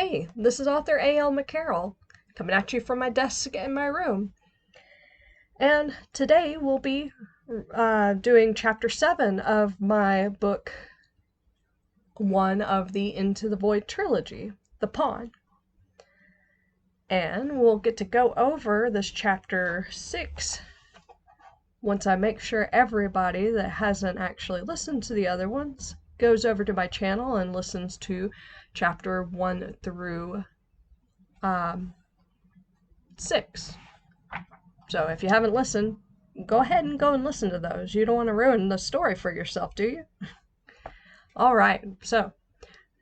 Hey, this is author A.L.McCarroll, coming at you from my desk in my room. And today we'll be doing chapter 7 of my book 1 of the Into the Void trilogy, The Pawn. And we'll get to go over this chapter 6 once I make sure everybody that hasn't actually listened to the other ones goes over to my channel and listens to chapter 1 through 6. So if you haven't listened, go ahead and go and listen to those. You don't want to ruin the story for yourself, do you? Alright, so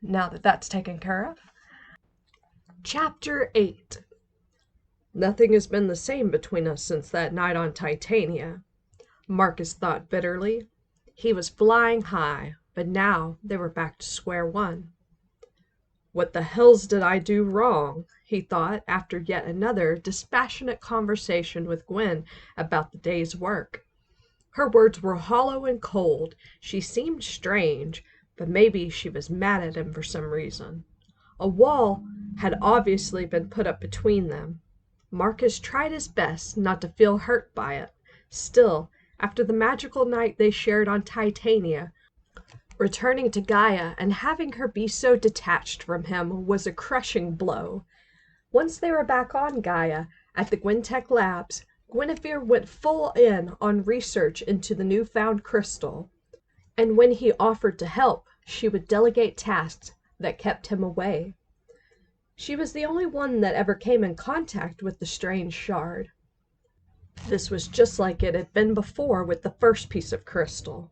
now that that's taken care of. Chapter 8. Nothing has been the same between us since that night on Titania, Marcus thought bitterly. He was flying high, but now they were back to square one. What the hells did I do wrong? He thought, after yet another dispassionate conversation with Gwen about the day's work. Her words were hollow and cold. She seemed strange, but maybe she was mad at him for some reason. A wall had obviously been put up between them. Marcus tried his best not to feel hurt by it. Still, after the magical night they shared on Titania, returning to Gaia and having her be so detached from him was a crushing blow. Once they were back on Gaia, at the Gwentech labs, Guinevere went full in on research into the newfound crystal, and when he offered to help, she would delegate tasks that kept him away. She was the only one that ever came in contact with the strange shard. This was just like it had been before with the first piece of crystal.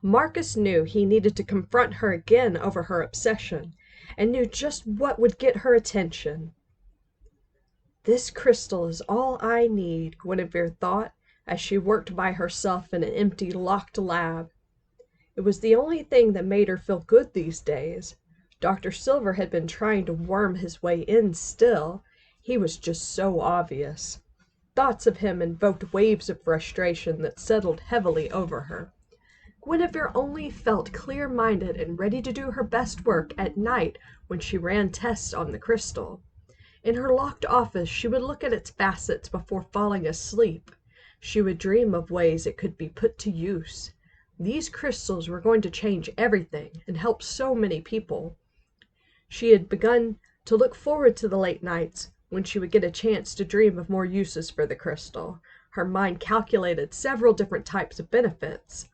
Marcus knew he needed to confront her again over her obsession, and knew just what would get her attention. This crystal is all I need, Guinevere thought, as she worked by herself in an empty, locked lab. It was the only thing that made her feel good these days. Dr. Silver had been trying to worm his way in still. He was just so obvious. Thoughts of him invoked waves of frustration that settled heavily over her. Guinevere only felt clear-minded and ready to do her best work at night when she ran tests on the crystal. In her locked office, she would look at its facets before falling asleep. She would dream of ways it could be put to use. These crystals were going to change everything and help so many people. She had begun to look forward to the late nights when she would get a chance to dream of more uses for the crystal. Her mind calculated several different types of benefits.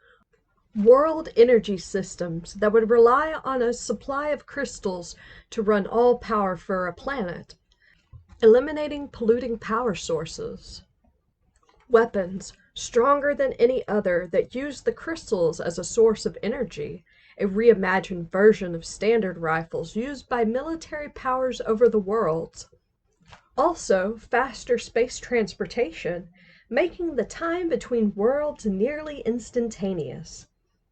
World energy systems that would rely on a supply of crystals to run all power for a planet, eliminating polluting power sources. Weapons, stronger than any other, that used the crystals as a source of energy, a reimagined version of standard rifles used by military powers over the worlds. Also, faster space transportation, making the time between worlds nearly instantaneous.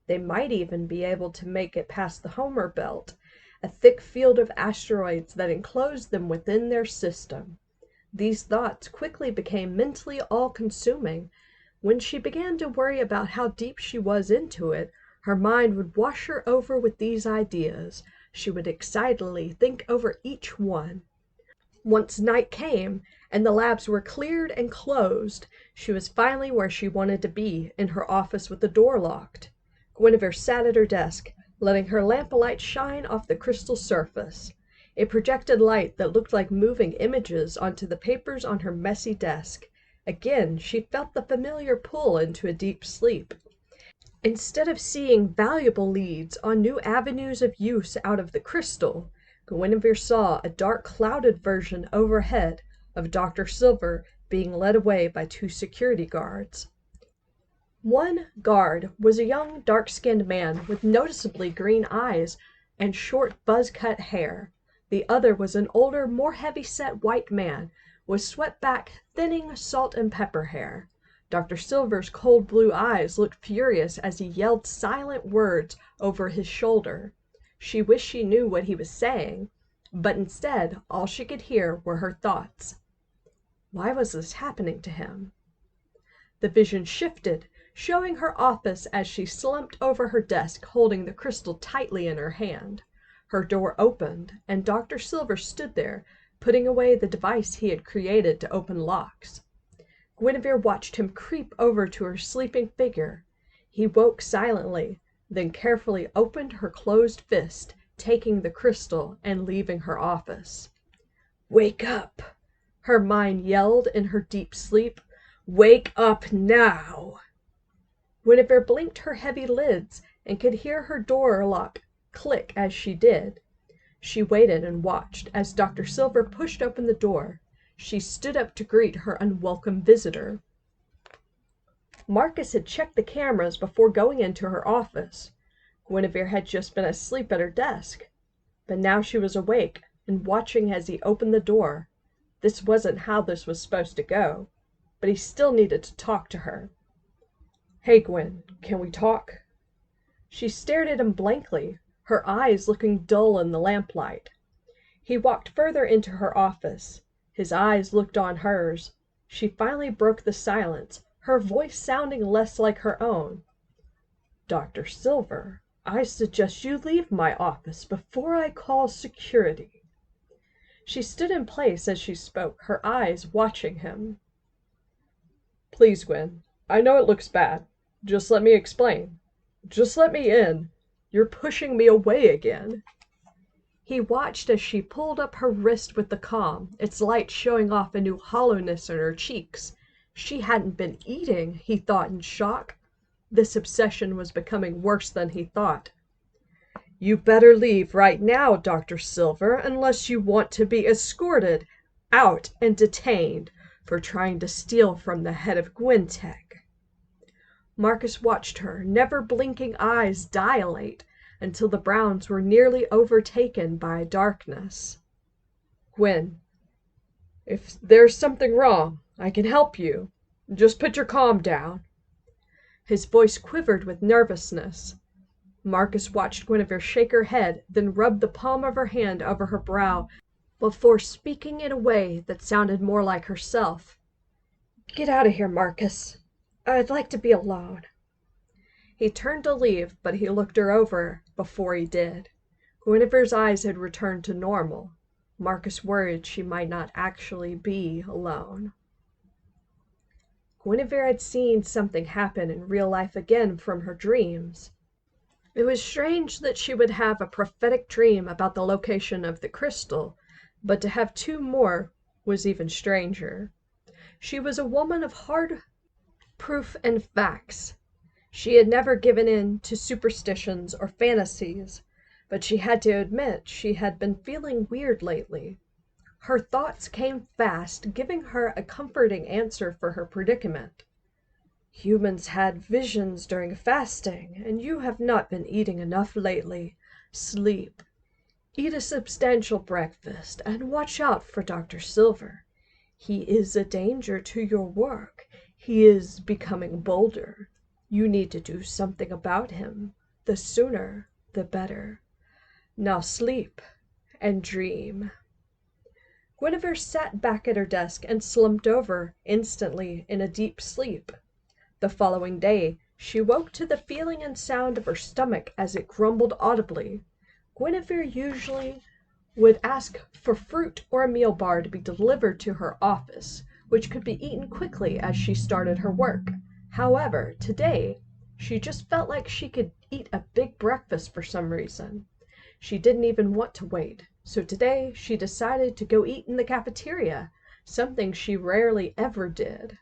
They might even be able to make it past the Homer Belt, a thick field of asteroids that enclosed them within their system. These thoughts quickly became mentally all-consuming. When she began to worry about how deep she was into it, her mind would wash her over with these ideas. She would excitedly think over each one. Once night came, and the labs were cleared and closed, she was finally where she wanted to be, in her office with the door locked. Guinevere sat at her desk, letting her lamplight shine off the crystal surface. It projected light that looked like moving images onto the papers on her messy desk. Again, she felt the familiar pull into a deep sleep. Instead of seeing valuable leads on new avenues of use out of the crystal, Guinevere saw a dark clouded version overhead of Dr. Silver being led away by 2 security guards. One guard was a young, dark-skinned man with noticeably green eyes and short, buzz-cut hair. The other was an older, more heavy-set white man with swept-back, thinning salt and pepper hair. Dr. Silver's cold blue eyes looked furious as he yelled silent words over his shoulder. She wished she knew what he was saying, but instead all she could hear were her thoughts. Why was this happening to him? The vision shifted, showing her office as she slumped over her desk holding the crystal tightly in her hand. Her door opened, and Dr. Silver stood there, putting away the device he had created to open locks. Guinevere watched him creep over to her sleeping figure. He woke silently, then carefully opened her closed fist, taking the crystal and leaving her office. "Wake up!" her mind yelled in her deep sleep. "Wake up now!" Guinevere blinked her heavy lids and could hear her door lock click as she did. She waited and watched as Dr. Silver pushed open the door. She stood up to greet her unwelcome visitor. Marcus had checked the cameras before going into her office. Guinevere had just been asleep at her desk, but now she was awake and watching as he opened the door. This wasn't how this was supposed to go, but he still needed to talk to her. "Hey, Gwen, can we talk?" She stared at him blankly, her eyes looking dull in the lamplight. He walked further into her office. His eyes looked on hers. She finally broke the silence, her voice sounding less like her own. "Dr. Silver, I suggest you leave my office before I call security." She stood in place as she spoke, her eyes watching him. "Please, Gwen, I know it looks bad. Just let me explain. Just let me in. You're pushing me away again." He watched as she pulled up her wrist with the comb, its light showing off a new hollowness in her cheeks. She hadn't been eating, he thought in shock. This obsession was becoming worse than he thought. "You better leave right now, Dr. Silver, unless you want to be escorted out and detained for trying to steal from the head of Gwentech." Marcus watched her never blinking eyes dilate until the browns were nearly overtaken by darkness. "Gwen, if there's something wrong, I can help you. Just put your calm down." His voice quivered with nervousness. Marcus watched Guinevere shake her head, then rub the palm of her hand over her brow before speaking in a way that sounded more like herself. "Get out of here, Marcus. I'd like to be alone." He turned to leave, but he looked her over before he did. Guinevere's eyes had returned to normal. Marcus worried she might not actually be alone. Guinevere had seen something happen in real life again from her dreams. It was strange that she would have a prophetic dream about the location of the crystal, but to have two more was even stranger. She was a woman of hard proof and facts. She had never given in to superstitions or fantasies, but she had to admit she had been feeling weird lately. Her thoughts came fast, giving her a comforting answer for her predicament. "Humans had visions during fasting, and you have not been eating enough lately. Sleep. Eat a substantial breakfast, and watch out for Dr. Silver. He is a danger to your work. He is becoming bolder. You need to do something about him. The sooner, the better. Now sleep and dream." Guinevere sat back at her desk and slumped over instantly in a deep sleep. The following day, she woke to the feeling and sound of her stomach as it grumbled audibly. Guinevere usually would ask for fruit or a meal bar to be delivered to her office, which could be eaten quickly as she started her work. However, today, she just felt like she could eat a big breakfast for some reason. She didn't even want to wait, so today she decided to go eat in the cafeteria, something she rarely ever did.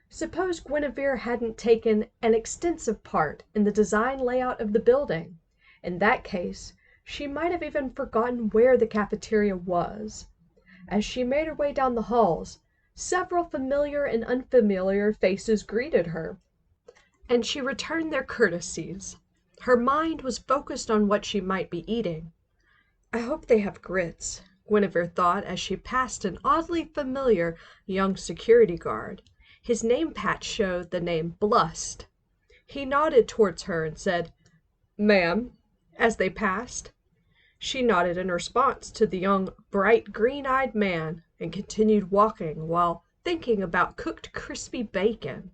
Suppose Guinevere hadn't taken an extensive part in the design layout of the building. In that case, she might have even forgotten where the cafeteria was. As she made her way down the halls, several familiar and unfamiliar faces greeted her, and she returned their courtesies. Her mind was focused on what she might be eating. "I hope they have grits," Guinevere thought as she passed an oddly familiar young security guard. His name patch showed the name Blust. He nodded towards her and said, "Ma'am," as they passed. She nodded in response to the young, bright, green-eyed man and continued walking while thinking about cooked crispy bacon.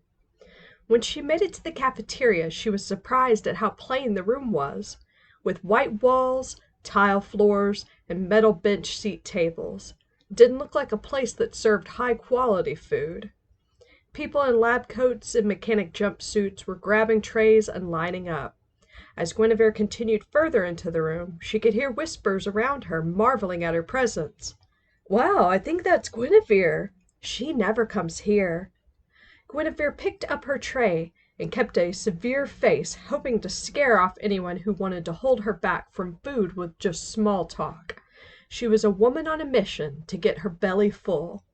When she made it to the cafeteria, she was surprised at how plain the room was. With white walls, tile floors, and metal bench seat tables. It didn't look like a place that served high-quality food. People in lab coats and mechanic jumpsuits were grabbing trays and lining up. As Guinevere continued further into the room, she could hear whispers around her, marveling at her presence. "Wow, I think that's Guinevere. She never comes here." Guinevere picked up her tray and kept a severe face, hoping to scare off anyone who wanted to hold her back from food with just small talk. She was a woman on a mission to get her belly full.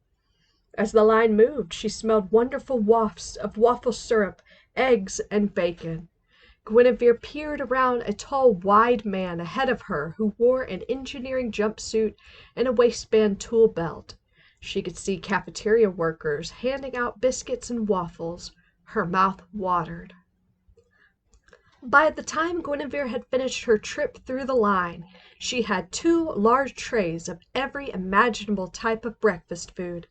As the line moved, she smelled wonderful wafts of waffle syrup, eggs, and bacon. Guinevere peered around a tall, wide man ahead of her who wore an engineering jumpsuit and a waistband tool belt. She could see cafeteria workers handing out biscuits and waffles. Her mouth watered. By the time Guinevere had finished her trip through the line, she had 2 large trays of every imaginable type of breakfast food.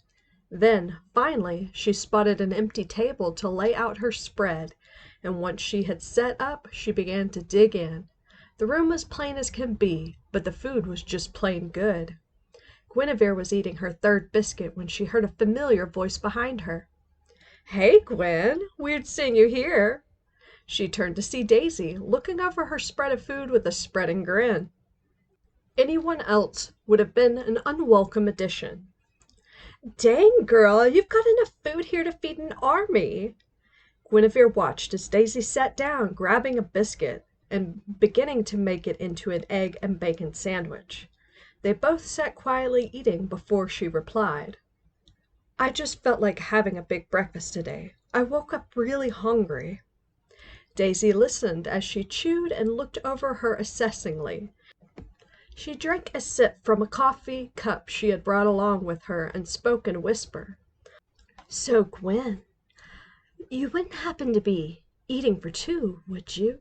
Then, finally, she spotted an empty table to lay out her spread, and once she had set up, she began to dig in. The room was plain as can be, but the food was just plain good. Guinevere was eating her 3rd biscuit when she heard a familiar voice behind her. "Hey, Gwen! Weird seeing you here." She turned to see Daisy, looking over her spread of food with a spreading grin. Anyone else would have been an unwelcome addition. "Dang, girl, you've got enough food here to feed an army." Guinevere watched as Daisy sat down, grabbing a biscuit and beginning to make it into an egg and bacon sandwich. They both sat quietly eating before she replied. "I just felt like having a big breakfast today. I woke up really hungry." Daisy listened as she chewed and looked over her assessingly. She drank a sip from a coffee cup she had brought along with her and spoke in a whisper. "So, Gwen, you wouldn't happen to be eating for 2, would you?"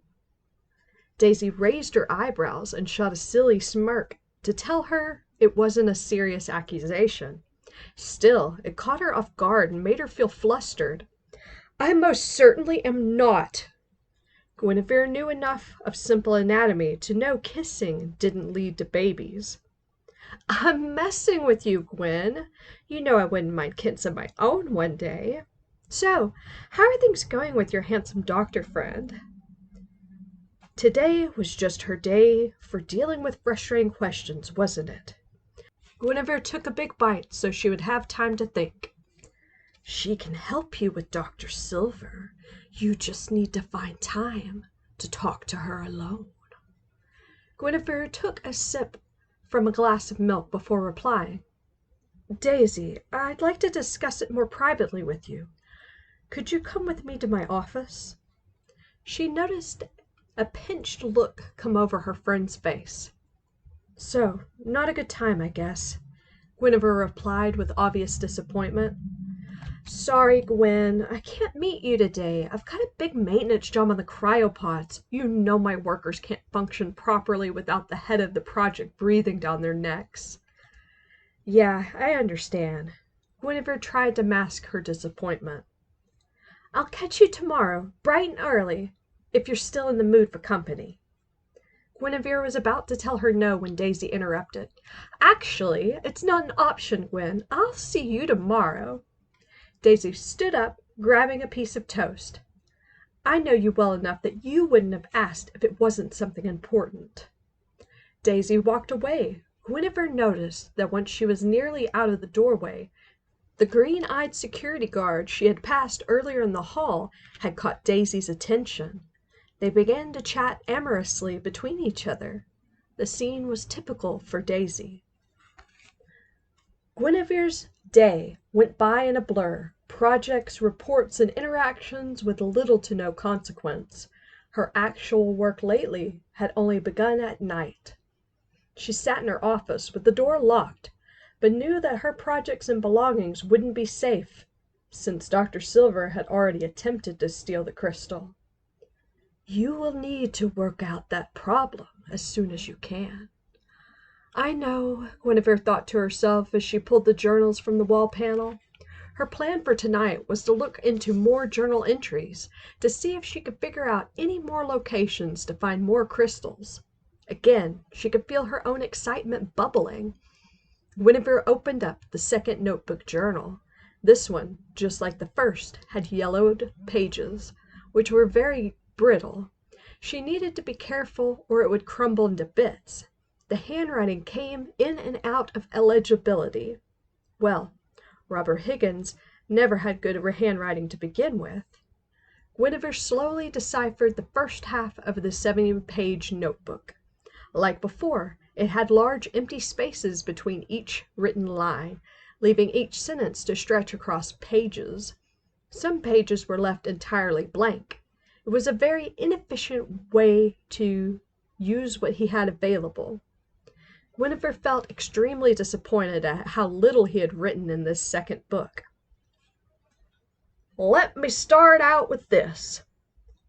Daisy raised her eyebrows and shot a silly smirk to tell her it wasn't a serious accusation. Still, it caught her off guard and made her feel flustered. "I most certainly am not." Guinevere knew enough of simple anatomy to know kissing didn't lead to babies. "I'm messing with you, Gwen. You know I wouldn't mind kissing my own one day. So, how are things going with your handsome doctor friend?" Today was just her day for dealing with frustrating questions, wasn't it? Guinevere took a big bite so she would have time to think. "She can help you with Dr. Silver. You just need to find time to talk to her alone." Guinevere took a sip from a glass of milk before replying. "Daisy, I'd like to discuss it more privately with you. Could you come with me to my office?" She noticed a pinched look come over her friend's face. "So, not a good time, I guess," Guinevere replied with obvious disappointment. "Sorry, Gwen, I can't meet you today. I've got a big maintenance job on the cryopods. You know my workers can't function properly without the head of the project breathing down their necks." "Yeah, I understand." Guinevere tried to mask her disappointment. "I'll catch you tomorrow, bright and early, if you're still in the mood for company." Guinevere was about to tell her no when Daisy interrupted. "Actually, it's not an option, Gwen. I'll see you tomorrow." Daisy stood up, grabbing a piece of toast. "I know you well enough that you wouldn't have asked if it wasn't something important." Daisy walked away. Guinevere noticed that once she was nearly out of the doorway, the green-eyed security guard she had passed earlier in the hall had caught Daisy's attention. They began to chat amorously between each other. The scene was typical for Daisy. Guinevere's day went by in a blur. Projects, reports, and interactions with little to no consequence. Her actual work lately had only begun at night. She sat in her office with the door locked, but knew that her projects and belongings wouldn't be safe, since Dr. Silver had already attempted to steal the crystal. "You will need to work out that problem as soon as you can." "I know," Guinevere thought to herself as she pulled the journals from the wall panel. Her plan for tonight was to look into more journal entries to see if she could figure out any more locations to find more crystals. Again, she could feel her own excitement bubbling. Guinevere opened up the second notebook journal. This one, just like the first, had yellowed pages, which were very brittle. She needed to be careful or it would crumble into bits. The handwriting came in and out of illegibility. Well, Robert Higgins never had good handwriting to begin with. Guinevere slowly deciphered the first half of the 70-page notebook. Like before, it had large empty spaces between each written line, leaving each sentence to stretch across pages. Some pages were left entirely blank. It was a very inefficient way to use what he had available. Guinevere felt extremely disappointed at how little he had written in this second book. Let me start out with this.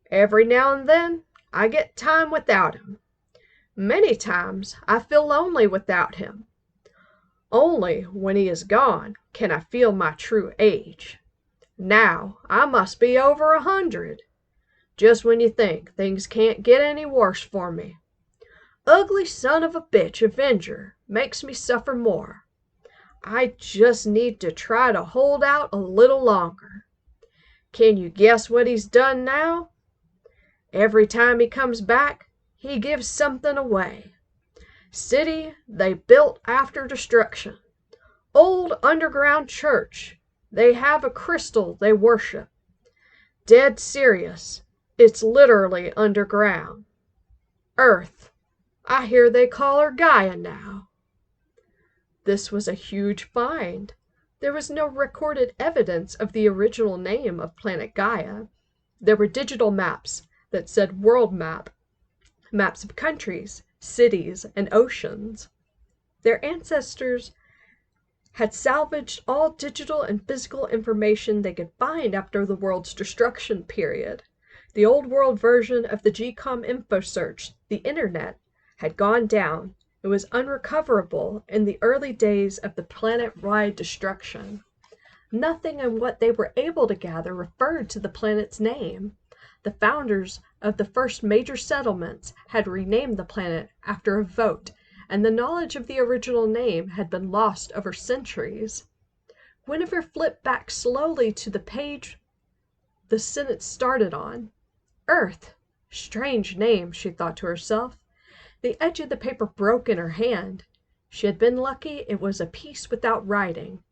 Every now and then I get time without him. Many times I feel lonely without him. Only when he is gone can I feel my true age. Now I must be over 100. Just when you think things can't get any worse for me. Ugly son of a bitch Avenger makes me suffer more. I just need to try to hold out a little longer. Can you guess what he's done now? Every time he comes back, he gives something away. City they built after destruction. Old underground church. They have a crystal they worship. Dead serious. It's literally underground. Earth. I hear they call her Gaia now. This was a huge find. There was no recorded evidence of the original name of planet Gaia. There were digital maps that said world map, maps of countries, cities, and oceans. Their ancestors had salvaged all digital and physical information they could find after the world's destruction period. The old world version of the GCOM info search, the internet, had gone down. It was unrecoverable in the early days of the planet-wide destruction. Nothing in what they were able to gather referred to the planet's name. The founders of the first major settlements had renamed the planet after a vote, and the knowledge of the original name had been lost over centuries. Guinevere flipped back slowly to the page the sentence started on. Earth. Strange name, she thought to herself. The edge of the paper broke in her hand. She had been lucky it was a piece without writing.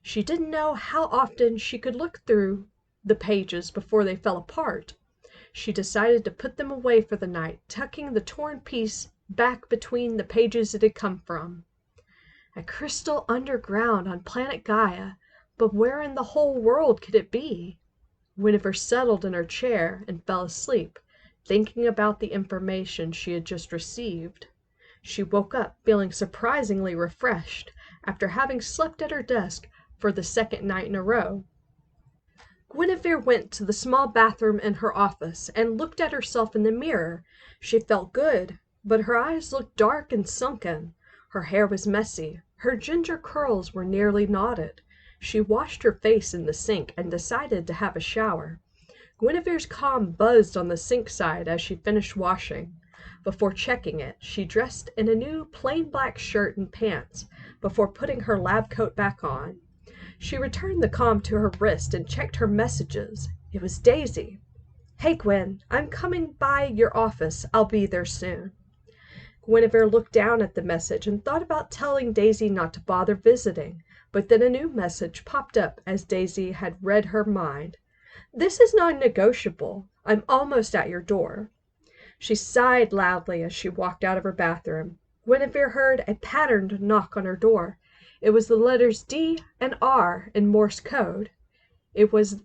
She didn't know how often she could look through the pages before they fell apart. She decided to put them away for the night, tucking the torn piece back between the pages it had come from. A crystal underground on planet Gaia, but where in the whole world could it be? Guinevere settled in her chair and fell asleep, thinking about the information she had just received. She woke up feeling surprisingly refreshed after having slept at her desk for the second night in a row. Guinevere went to the small bathroom in her office and looked at herself in the mirror. She felt good, but her eyes looked dark and sunken. Her hair was messy. Her ginger curls were nearly knotted. She washed her face in the sink and decided to have a shower. Guinevere's comb buzzed on the sink side as she finished washing. Before checking it, she dressed in a new plain black shirt and pants before putting her lab coat back on. She returned the comb to her wrist and checked her messages. It was Daisy. Hey, Gwen, I'm coming by your office. I'll be there soon. Guinevere looked down at the message and thought about telling Daisy not to bother visiting, but then a new message popped up as Daisy had read her mind. This is non-negotiable. I'm almost at your door. She sighed loudly as she walked out of her bathroom. Guinevere heard a patterned knock on her door. It was the letters D and R in Morse code. It was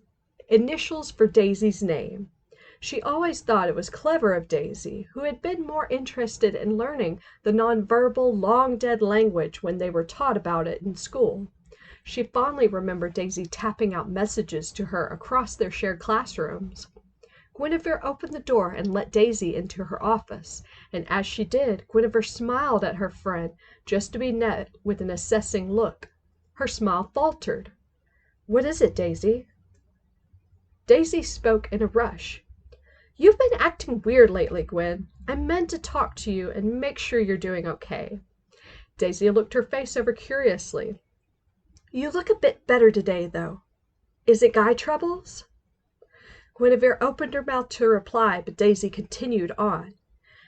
initials for Daisy's name. She always thought it was clever of Daisy, who had been more interested in learning the nonverbal, long-dead language when they were taught about it in school. She fondly remembered Daisy tapping out messages to her across their shared classrooms. Guinevere opened the door and let Daisy into her office, and as she did, Guinevere smiled at her friend just to be met with an assessing look. Her smile faltered. What is it, Daisy? Daisy spoke in a rush. You've been acting weird lately, Gwen. I meant to talk to you and make sure you're doing okay." Daisy looked her face over curiously. "You look a bit better today, though. Is it guy troubles?" Guinevere opened her mouth to reply, but Daisy continued on.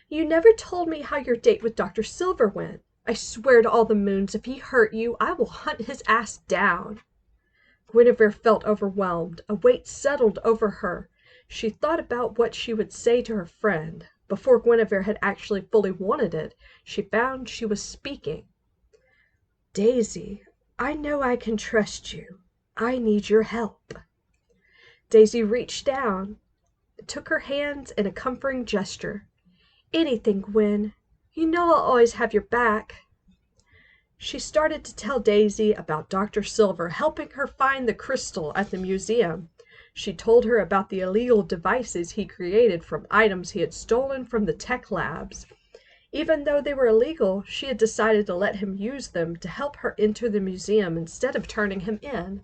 "You never told me how your date with Dr. Silver went. I swear to all the moons, if he hurt you, I will hunt his ass down." Guinevere felt overwhelmed. A weight settled over her. She thought about what she would say to her friend. Before Guinevere had actually fully wanted it, she found she was speaking. "Daisy, I know I can trust you. I need your help." Daisy reached down, took her hands in a comforting gesture. "Anything, Gwen. You know I'll always have your back." She started to tell Daisy about Dr. Silver helping her find the crystal at the museum. She told her about the illegal devices he created from items he had stolen from the tech labs. Even though they were illegal, she had decided to let him use them to help her enter the museum instead of turning him in.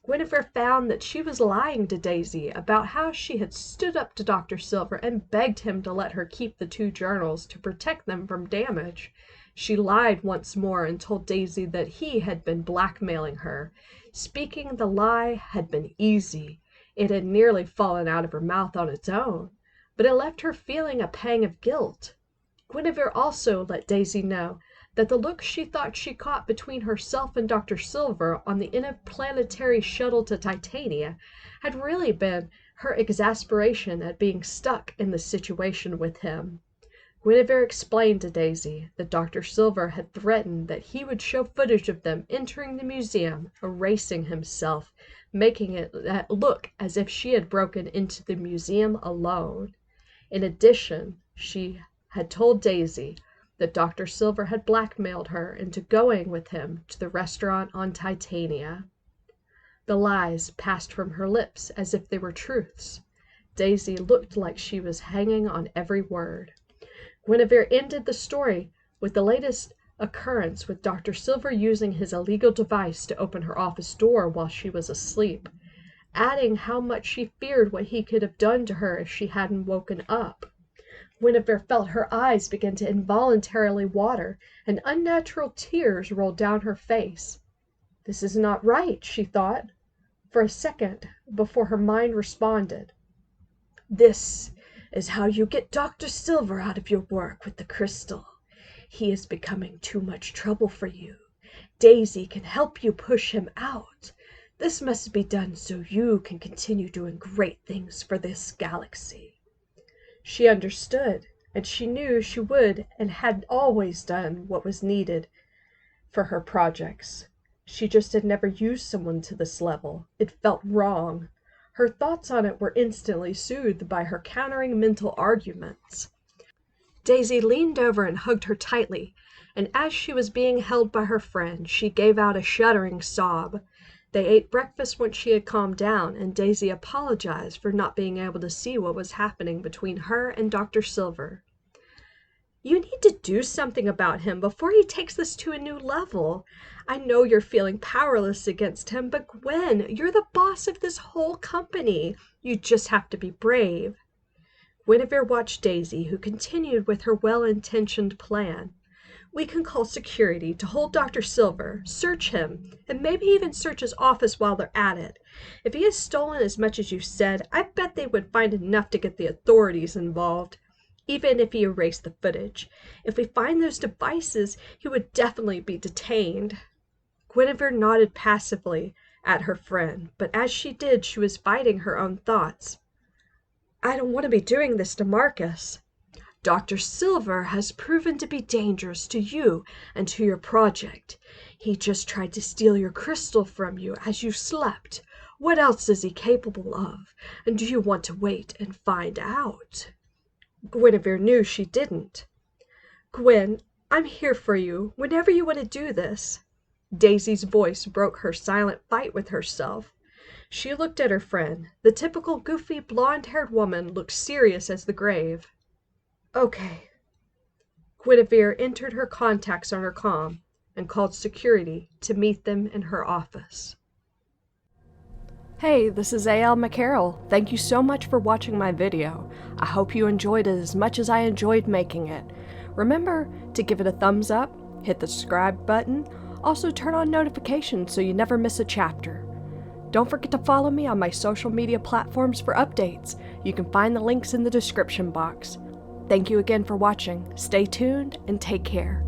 Guinevere found that she was lying to Daisy about how she had stood up to Dr. Silver and begged him to let her keep the 2 journals to protect them from damage. She lied once more and told Daisy that he had been blackmailing her. Speaking the lie had been easy. It had nearly fallen out of her mouth on its own, but it left her feeling a pang of guilt. Guinevere also let Daisy know that the look she thought she caught between herself and Dr. Silver on the interplanetary shuttle to Titania had really been her exasperation at being stuck in the situation with him. Guinevere explained to Daisy that Dr. Silver had threatened that he would show footage of them entering the museum, erasing himself, making it look as if she had broken into the museum alone. In addition, she had told Daisy that Dr. Silver had blackmailed her into going with him to the restaurant on Titania. The lies passed from her lips as if they were truths. Daisy looked like she was hanging on every word. Guinevere ended the story with the latest occurrence, with Dr. Silver using his illegal device to open her office door while she was asleep, adding how much she feared what he could have done to her if she hadn't woken up. Guinevere felt her eyes begin to involuntarily water, and unnatural tears rolled down her face. "This is not right," she thought, for a second before her mind responded. "This is how you get Dr. Silver out of your work with the crystal. He is becoming too much trouble for you. Daisy can help you push him out. This must be done so you can continue doing great things for this galaxy." She understood, and she knew she would and had always done what was needed for her projects. She just had never used someone to this level. It felt wrong. Her thoughts on it were instantly soothed by her countering mental arguments. Daisy leaned over and hugged her tightly, and as she was being held by her friend, she gave out a shuddering sob. They ate breakfast when she had calmed down, and Daisy apologized for not being able to see what was happening between her and Dr. Silver. "You need to do something about him before he takes this to a new level. I know you're feeling powerless against him, but Gwen, you're the boss of this whole company. You just have to be brave." Guinevere watched Daisy, who continued with her well-intentioned plan. "We can call security to hold Dr. Silver, search him, and maybe even search his office while they're at it. If he has stolen as much as you said, I bet they would find enough to get the authorities involved. Even if he erased the footage, if we find those devices, he would definitely be detained." Guinevere nodded passively at her friend, but as she did, she was fighting her own thoughts. "I don't want to be doing this to Marcus. Dr. Silver has proven to be dangerous to you and to your project. He just tried to steal your crystal from you as you slept. What else is he capable of? And do you want to wait and find out?" Guinevere knew she didn't. "Gwen, I'm here for you whenever you want to do this." Daisy's voice broke her silent fight with herself. She looked at her friend. The typical goofy blonde-haired woman looked serious as the grave. "Okay." Guinevere entered her contacts on her comm and called security to meet them in her office. Hey, this is A.L.McCarroll. Thank you so much for watching my video. I hope you enjoyed it as much as I enjoyed making it. Remember to give it a thumbs up, hit the subscribe button, also turn on notifications so you never miss a chapter. Don't forget to follow me on my social media platforms for updates. You can find the links in the description box. Thank you again for watching. Stay tuned and take care.